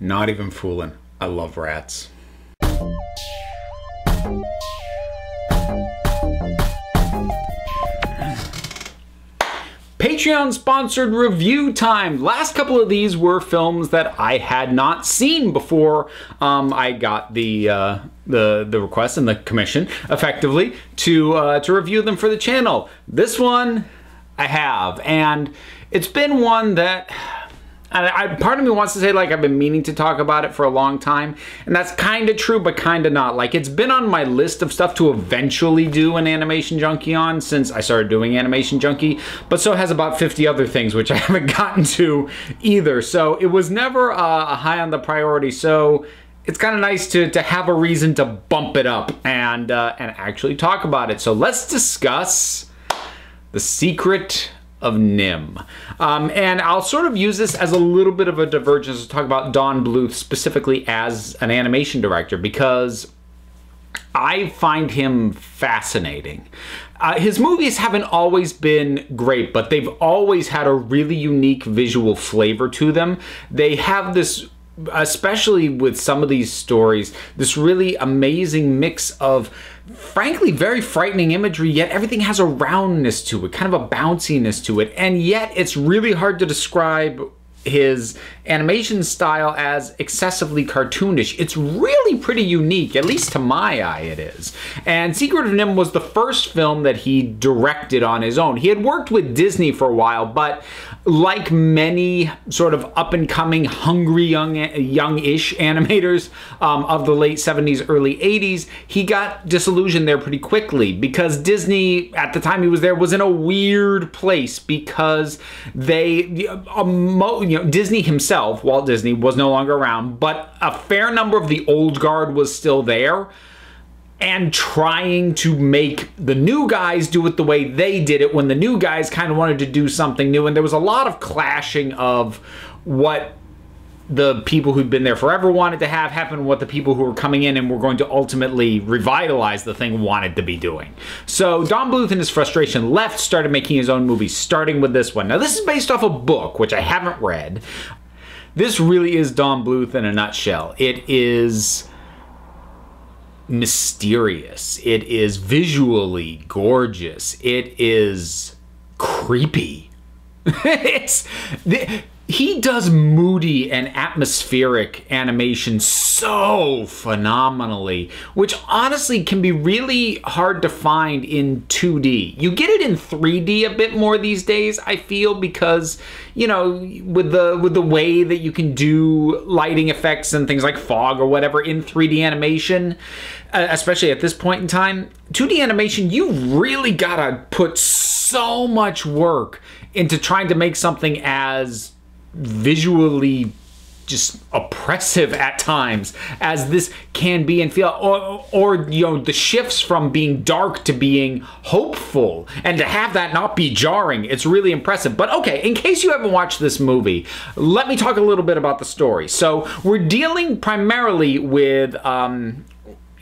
Not even fooling. I love rats. Patreon sponsored review time. Last couple of these were films that I had not seen before I got the request and the commission, effectively, to review them for the channel. This one I have, and it's been one that part of me wants to say, like, I've been meaning to talk about it for a long time, and that's kind of true, but kind of not. Like, it's been on my list of stuff to eventually do an Animation Junkie on since I started doing Animation Junkie, but so has about 50 other things, which I haven't gotten to either. So it was never a high on the priority, so it's kind of nice to have a reason to bump it up and actually talk about it. So let's discuss The Secret of NIMH. And I'll sort of use this as a little bit of a divergence to talk about Don Bluth specifically as an animation director, because I find him fascinating. His movies haven't always been great, but they've always had a really unique visual flavor to them. They have this, especially with some of these stories, this really amazing mix of, frankly, very frightening imagery, yet everything has a roundness to it, kind of a bounciness to it, and yet it's really hard to describe his animation style as excessively cartoonish. It's really pretty unique, at least to my eye it is. And Secret of NIMH was the first film that he directed on his own. He had worked with Disney for a while, but like many sort of up-and-coming, hungry, young-ish animators of the late 70s, early 80s, he got disillusioned there pretty quickly because Disney, at the time he was there, was in a weird place because they, Disney himself, Walt Disney, was no longer around, but a fair number of the old guard was still there and trying to make the new guys do it the way they did it when the new guys kind of wanted to do something new. And there was a lot of clashing of what the people who'd been there forever wanted to have happen and what the people who were coming in and were going to ultimately revitalize the thing wanted to be doing. So Don Bluth, in his frustration, left, started making his own movies, starting with this one. Now, this is based off a book, which I haven't read. This really is Don Bluth in a nutshell. It is mysterious. It is visually gorgeous. It is creepy. He does moody and atmospheric animation so phenomenally, which honestly can be really hard to find in 2D. You get it in 3D a bit more these days, I feel, because, you know, with the way that you can do lighting effects and things like fog or whatever in 3D animation, especially at this point in time, 2D animation, you really gotta put so much work into trying to make something as visually just oppressive at times as this can be and feel, or you know, the shifts from being dark to being hopeful, and to have that not be jarring, it's really impressive. But okay, in case you haven't watched this movie, let me talk a little bit about the story. So we're dealing primarily with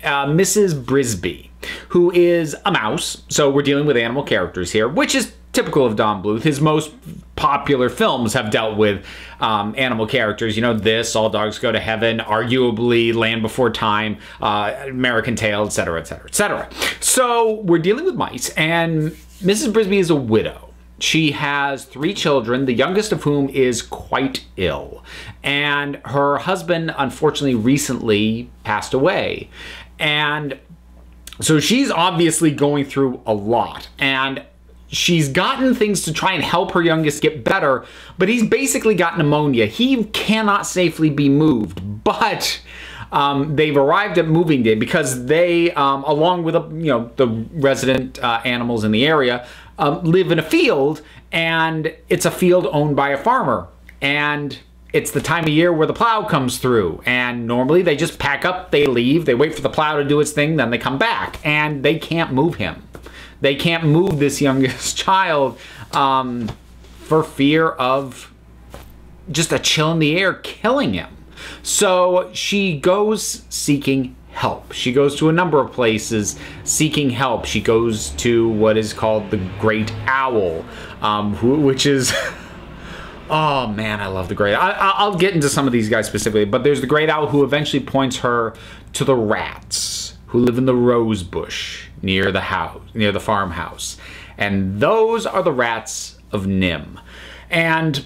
Mrs. Brisby, who is a mouse, so we're dealing with animal characters here, which is typical of Don Bluth. His most popular films have dealt with animal characters. You know, this, All Dogs Go to Heaven, arguably Land Before Time, American Tail, etc., etc., etc. So we're dealing with mice, and Mrs. Brisby is a widow. She has 3 children, the youngest of whom is quite ill. And her husband, unfortunately, recently passed away. And so she's obviously going through a lot. And she's gotten things to try and help her youngest get better, but he's basically got pneumonia. He cannot safely be moved, but they've arrived at moving day because they, along with the resident animals in the area, live in a field, and it's a field owned by a farmer. And it's the time of year where the plow comes through, and normally they just pack up, they leave, they wait for the plow to do its thing, then they come back, and they can't move him. They can't move this youngest child for fear of just a chill in the air killing him. So she goes seeking help. She goes to a number of places seeking help. She goes to what is called the Great Owl, which is Oh man, I love the Great Owl. I'll get into some of these guys specifically, but there's the Great Owl who eventually points her to the rats who live in the rose bush near the house, near the farmhouse. And those are the rats of NIMH. And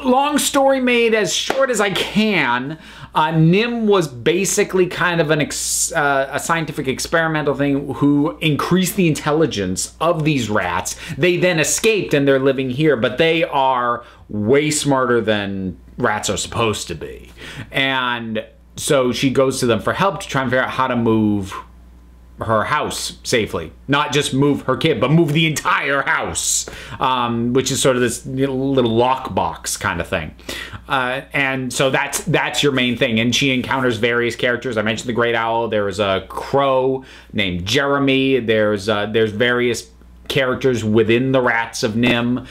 long story made as short as I can, NIMH was basically kind of a scientific experimental thing who increased the intelligence of these rats. They then escaped and they're living here, but they are way smarter than rats are supposed to be. And so she goes to them for help to try and figure out how to move her house safely. Not just move her kid, but move the entire house, which is sort of this little lockbox kind of thing. And so that's your main thing. And she encounters various characters. I mentioned the Great Owl. There was a crow named Jeremy. There's various characters within the rats of NIMH.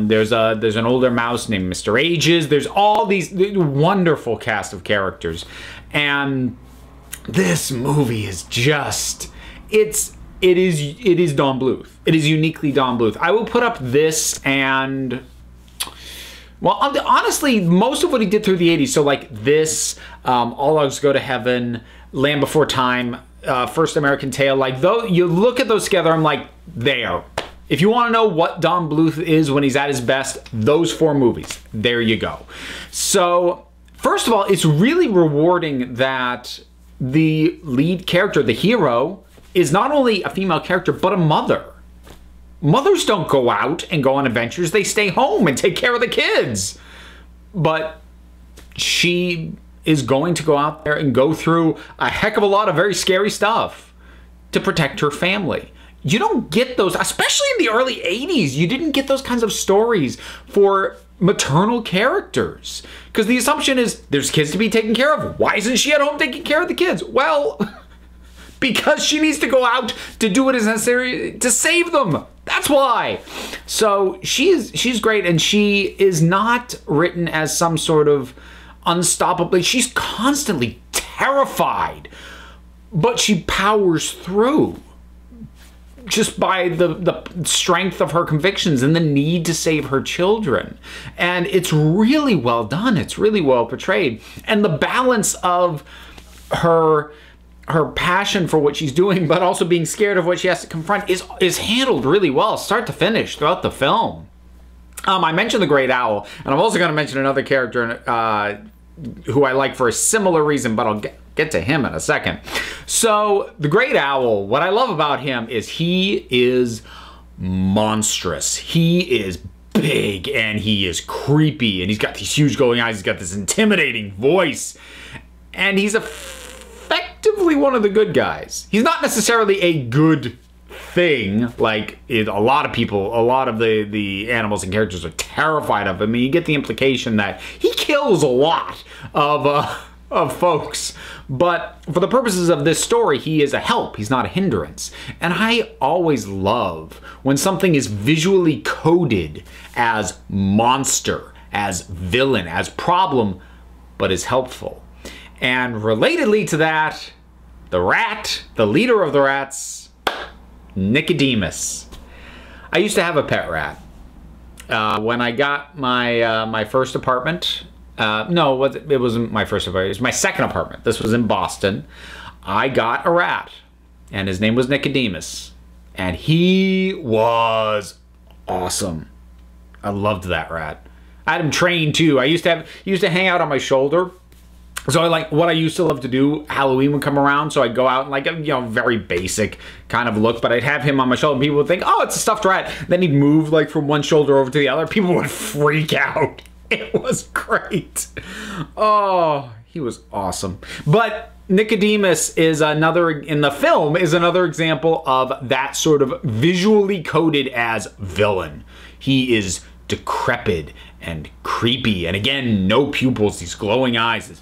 There's an older mouse named Mr. Ages. There's all these wonderful cast of characters. And this movie is just, it is Don Bluth. It is uniquely Don Bluth. I will put up this and, well, honestly, most of what he did through the 80s, so like this, All Dogs Go to Heaven, Land Before Time, First American Tale, like though you look at those together, I'm like, there. If you want to know what Don Bluth is when he's at his best, those 4 movies, there you go. So, first of all, it's really rewarding that the lead character, the hero, is not only a female character, but a mother. Mothers don't go out and go on adventures. They stay home and take care of the kids. But she is going to go out there and go through a heck of a lot of very scary stuff to protect her family. You don't get those, especially in the early 80s, you didn't get those kinds of stories for maternal characters. Because the assumption is there's kids to be taken care of. Why isn't she at home taking care of the kids? Well, because she needs to go out to do what is necessary to save them. That's why. So she's great, and she is not written as some sort of unstoppable. She's constantly terrified, but she powers through just by the strength of her convictions and the need to save her children. And it's really well done. It's really well portrayed. And the balance of her passion for what she's doing, but also being scared of what she has to confront is handled really well, start to finish, throughout the film. I mentioned the Great Owl, and I'm also going to mention another character who I like for a similar reason, but I'll get to him in a second. So, the Great Owl, what I love about him is he is monstrous. He is big, and he is creepy, and he's got these huge glowing eyes, he's got this intimidating voice, and he's effectively one of the good guys. He's not necessarily a good thing, like a lot of people, a lot of the animals and characters are terrified of him. I mean, you get the implication that he kills a lot of folks, but for the purposes of this story, he is a help. He's not a hindrance. And I always love when something is visually coded as monster, as villain, as problem, but is helpful. And relatedly to that, the rat, the leader of the rats, Nicodemus. I used to have a pet rat. When I got my first apartment, no, it wasn't my first apartment, it was my second apartment. This was in Boston. I got a rat, and his name was Nicodemus. And he was awesome. I loved that rat. I had him trained too. He used to hang out on my shoulder. So what I used to love to do, Halloween would come around, so I'd go out in like a, very basic kind of look, but I'd have him on my shoulder and people would think, oh, it's a stuffed rat. Then he'd move like from one shoulder over to the other. People would freak out. It was great. Oh, he was awesome. But Nicodemus is in the film, is another example of that sort of visually coded as villain. He is decrepit and creepy, and again, no pupils, these glowing eyes.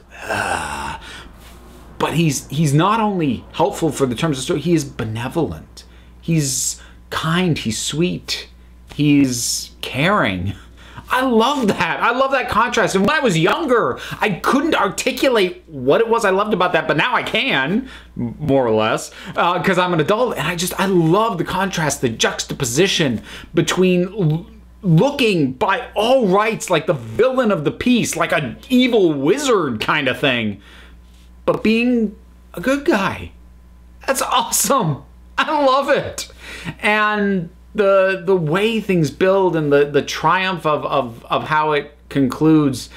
But he's not only helpful for the terms of the story, he is benevolent. He's kind, he's sweet, he's caring. I love that. I love that contrast. And when I was younger, I couldn't articulate what it was I loved about that, but now I can, more or less, because I'm an adult, and I love the contrast, the juxtaposition between looking by all rights like the villain of the piece, like an evil wizard kind of thing, but being a good guy. That's awesome. I love it. And the way things build and the triumph of how it concludes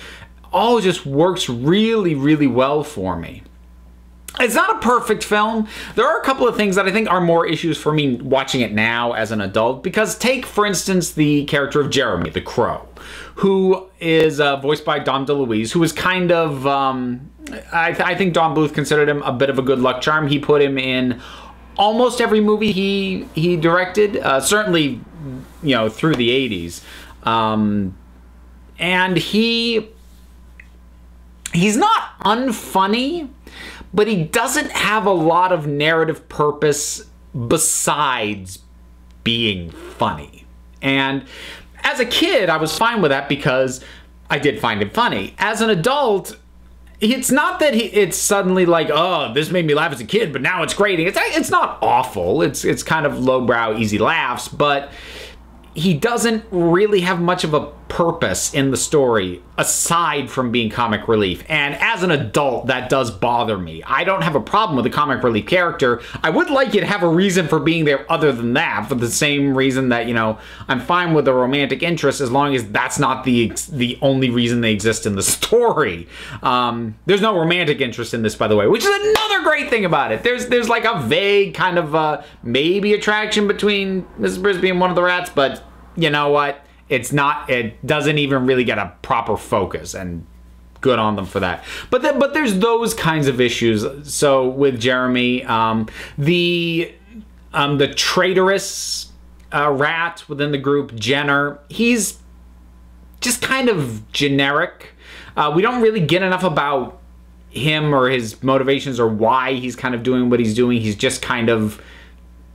all just works really, really well for me. It's not a perfect film. There are a couple of things that I think are more issues for me watching it now as an adult, because take, for instance, the character of Jeremy, the Crow, who is voiced by Dom DeLuise, who is kind of, I think Don Bluth considered him a bit of a good luck charm. He put him in almost every movie he directed, certainly, you know, through the 80s. And he's not unfunny, but he doesn't have a lot of narrative purpose besides being funny. And as a kid, I was fine with that because I did find him funny. As an adult, it's not that it's suddenly like, oh, this made me laugh as a kid, but now it's grating. It's not awful. It's kind of lowbrow, easy laughs, but he doesn't really have much of a purpose in the story aside from being comic relief. And as an adult, that does bother me. I don't have a problem with a comic relief character. I would like you to have a reason for being there other than that, for the same reason that, you know, I'm fine with a romantic interest as long as that's not the only reason they exist in the story. There's no romantic interest in this, by the way, which is another great thing about it. There's like a vague kind of maybe attraction between Mrs. Brisby and one of the rats, but you know what? It doesn't even really get a proper focus, and good on them for that. But there's those kinds of issues. So with Jeremy, the traitorous rat within the group, Jenner, he's just kind of generic. We don't really get enough about him or his motivations or why he's kind of doing what he's doing. He's just kind of,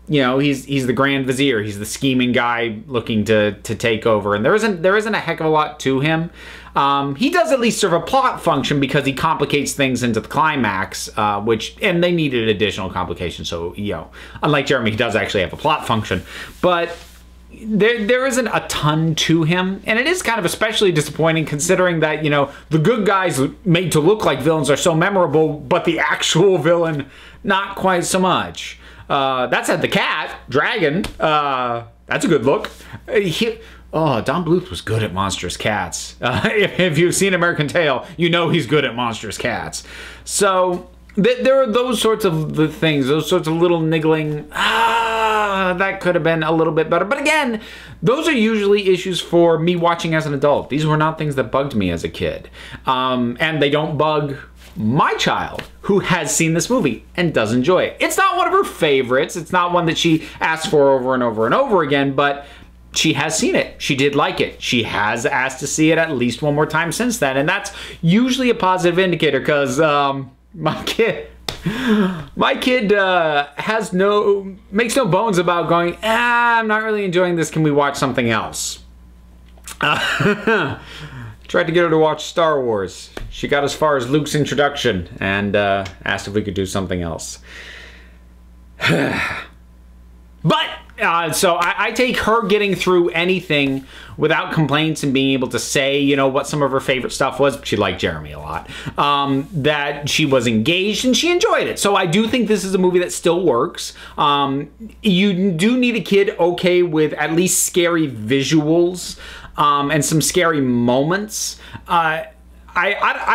you know, he's the Grand Vizier. He's the scheming guy looking to take over, and there isn't a heck of a lot to him. He does at least serve a plot function because he complicates things into the climax, and they needed additional complications. So, you know, unlike Jeremy, he does actually have a plot function, but there isn't a ton to him, and it is kind of especially disappointing considering that, you know, the good guys made to look like villains are so memorable, but the actual villain, not quite so much. That said, the cat, Dragon, that's a good look. Don Bluth was good at monstrous cats. If you've seen American Tail, you know he's good at monstrous cats. So there are those sorts of the things, those sorts of little niggling, that could have been a little bit better. But again, those are usually issues for me watching as an adult. These were not things that bugged me as a kid. And they don't bug my child, who has seen this movie and does enjoy it. It's not one of her favorites. It's not one that she asks for over and over and over again, but she has seen it. She did like it. She has asked to see it at least one more time since then, and that's usually a positive indicator because my kid makes no bones about going, I'm not really enjoying this. Can we watch something else? Tried to get her to watch Star Wars. She got as far as Luke's introduction and asked if we could do something else. But, so I take her getting through anything without complaints and being able to say, you know, what some of her favorite stuff was. She liked Jeremy a lot. That she was engaged and she enjoyed it. So I do think this is a movie that still works. You do need a kid okay with at least scary visuals. And some scary moments. I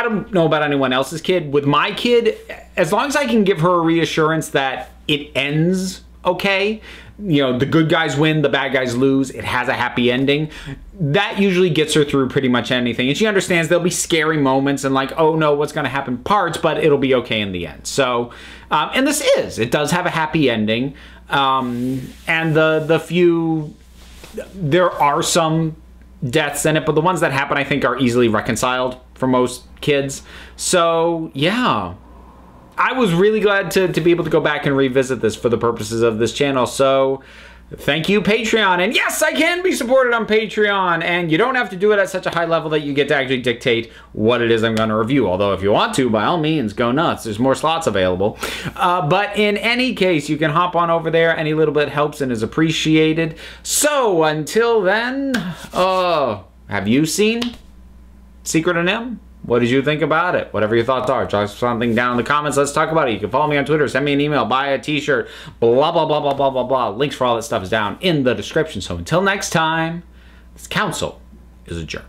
don't know about anyone else's kid. With my kid, as long as I can give her a reassurance that it ends okay, you know, the good guys win, the bad guys lose, it has a happy ending, that usually gets her through pretty much anything. And she understands there'll be scary moments and like, oh no, what's going to happen parts, but it'll be okay in the end. So, and it does have a happy ending. And there are some deaths in it, but the ones that happen I think are easily reconciled for most kids. So yeah, I was really glad to be able to go back and revisit this for the purposes of this channel. So Thank you, Patreon. And yes, I can be supported on Patreon. And you don't have to do it at such a high level that you get to actually dictate what it is I'm going to review. Although if you want to, by all means, go nuts. There's more slots available. But in any case, you can hop on over there. Any little bit helps and is appreciated. So until then, have you seen Secret of NIMH? What did you think about it? Whatever your thoughts are, drop something down in the comments. Let's talk about it. You can follow me on Twitter, send me an email, buy a t-shirt, blah, blah, blah, blah, blah, blah, blah. Links for all that stuff is down in the description. So until next time, this council is adjourned.